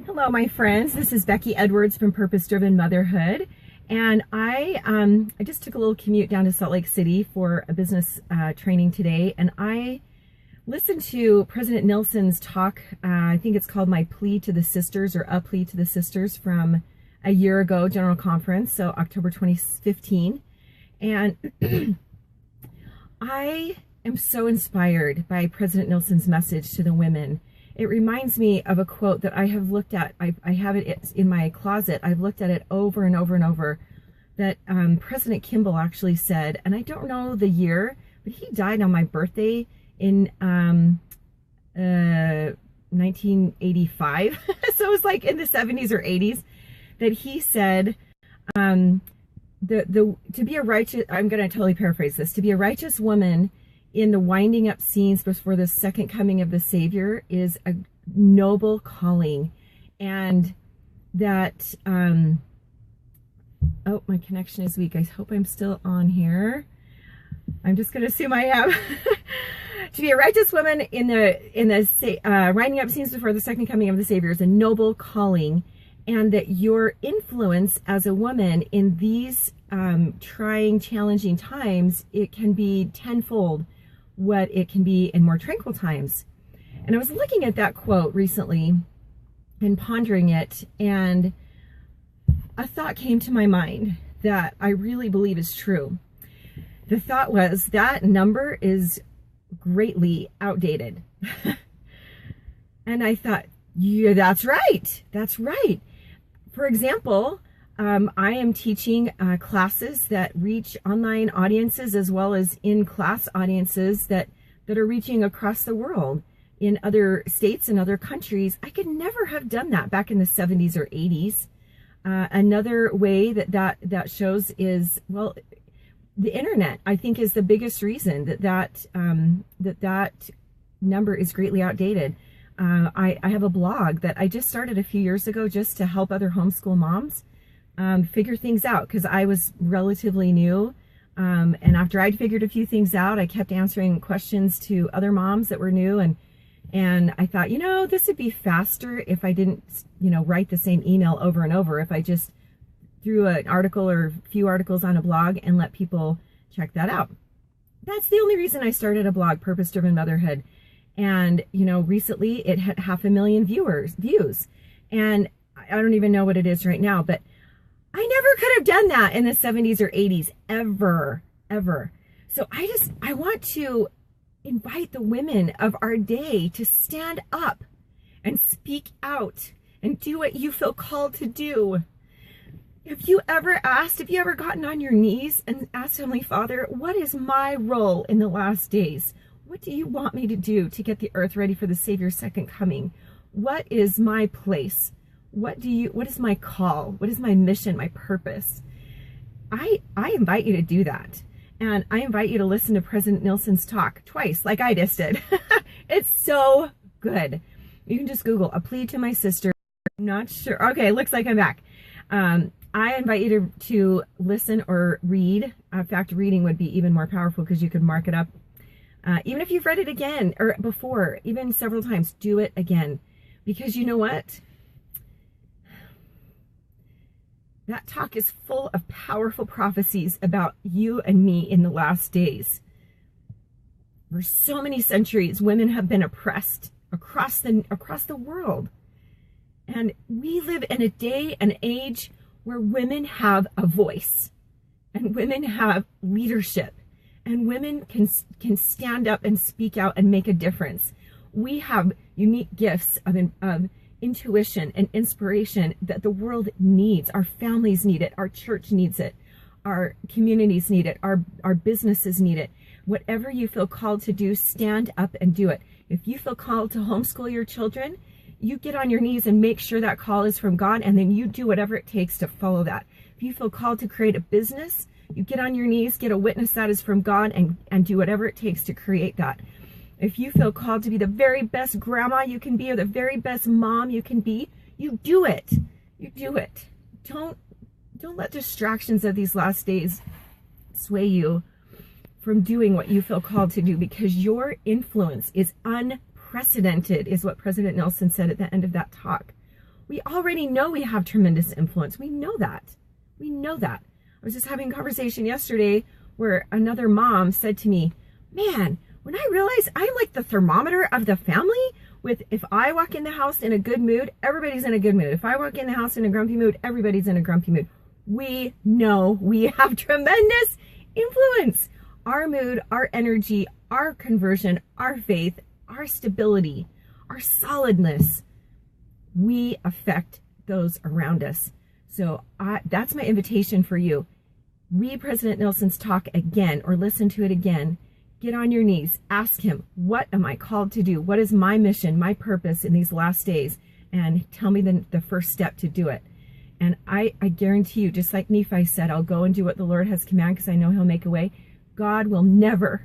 Hello, my friends. This is Becky Edwards from Purpose Driven Motherhood, and I just took a little commute down to Salt Lake City for a business training today, and I listened to President Nelson's talk. I think it's called "My Plea to the Sisters" or "A Plea to the Sisters" from a year ago, General Conference, so October 2015, and I am so inspired by President Nelson's message to the women. It reminds me of a quote that I have looked at. I have it in my closet. I've looked at it over and over and over, that President Kimball actually said, and I don't know the year, but he died on my birthday in 1985. So it was like in the 70s or 80s that he said, to be a righteous, I'm going to totally paraphrase this, to be a righteous woman in the winding up scenes before the second coming of the Savior is a noble calling. And that, oh, my connection is weak. I hope I'm still on here. I'm just going to assume I am. To be a righteous woman in the winding up scenes before the second coming of the Savior is a noble calling. And that your influence as a woman in these trying, challenging times, it can be tenfold what it can be in more tranquil times. And I was looking at that quote recently and pondering it, and a thought came to my mind that I really believe is true. The thought was that number is greatly outdated. And I thought, yeah, that's right. That's right. For example, I am teaching classes that reach online audiences as well as in-class audiences that are reaching across the world in other states and other countries. I could never have done that back in the 70s or 80s. Another way that shows is, well, the internet, I think, is the biggest reason that number is greatly outdated. I have a blog that I just started a few years ago just to help other homeschool moms figure things out, because I was relatively new. And after I'd figured a few things out, I kept answering questions to other moms that were new. And I thought, this would be faster if I didn't, write the same email over and over. If I just threw an article or a few articles on a blog and let people check that out. That's the only reason I started a blog, Purpose Driven Motherhood. And, recently it had 500,000 views. And I don't even know what it is right now, but I never could have done that in the 70s or 80s, ever. So I want to invite the women of our day to stand up and speak out and do what you feel called to do. Have you ever gotten on your knees and asked Heavenly Father, what is my role in the last days? What do you want me to do to get the earth ready for the Savior's second coming? What is my place? What is my call? What is my mission, my purpose? I invite you to do that. And I invite you to listen to President Nelson's talk twice, like I just did. It's so good. You can just Google "A Plea to My Sister." I'm not sure. Okay, looks like I'm back. I invite you to listen or read. In fact, reading would be even more powerful because you could mark it up. Even if you've read it again or before, even several times, do it again. Because you know what? That talk is full of powerful prophecies about you and me in the last days. For so many centuries, women have been oppressed across the world. And we live in a day and age where women have a voice and women have leadership and women can stand up and speak out and make a difference. We have unique gifts of intuition and inspiration that the world needs. Our families need it. Our church needs it. Our communities need it. Our businesses need it. Whatever you feel called to do, stand up and do it. If you feel called to homeschool your children, you get on your knees and make sure that call is from God, and then you do whatever it takes to follow that. If you feel called to create a business, you get on your knees, get a witness that is from God, and do whatever it takes to create that. If you feel called to be the very best grandma you can be or the very best mom you can be, you do it. You do it. Don't let distractions of these last days sway you from doing what you feel called to do, because your influence is unprecedented, is what President Nelson said at the end of that talk. We already know we have tremendous influence. We know that. We know that. I was just having a conversation yesterday where another mom said to me, man, when I realize I'm like the thermometer of the family, with if I walk in the house in a good mood, everybody's in a good mood. If I walk in the house in a grumpy mood, everybody's in a grumpy mood. We know we have tremendous influence. Our mood, our energy, our conversion, our faith, our stability, our solidness, we affect those around us. So that's my invitation for you. Read President Nelson's talk again or listen to it again. Get on your knees. Ask him, what am I called to do? What is my mission, my purpose in these last days? And tell me the first step to do it. And I guarantee you, just like Nephi said, I'll go and do what the Lord has commanded because I know he'll make a way. God will never,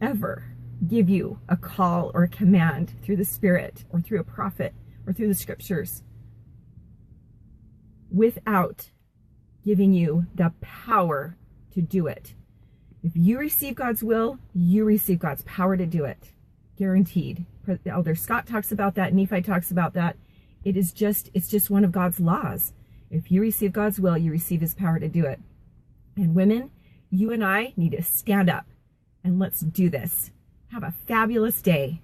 ever give you a call or a command through the Spirit or through a prophet or through the scriptures without giving you the power to do it. If you receive God's will, you receive God's power to do it. Guaranteed. Elder Scott talks about that. Nephi talks about that. It's just one of God's laws. If you receive God's will, you receive his power to do it. And women, you and I need to stand up and let's do this. Have a fabulous day.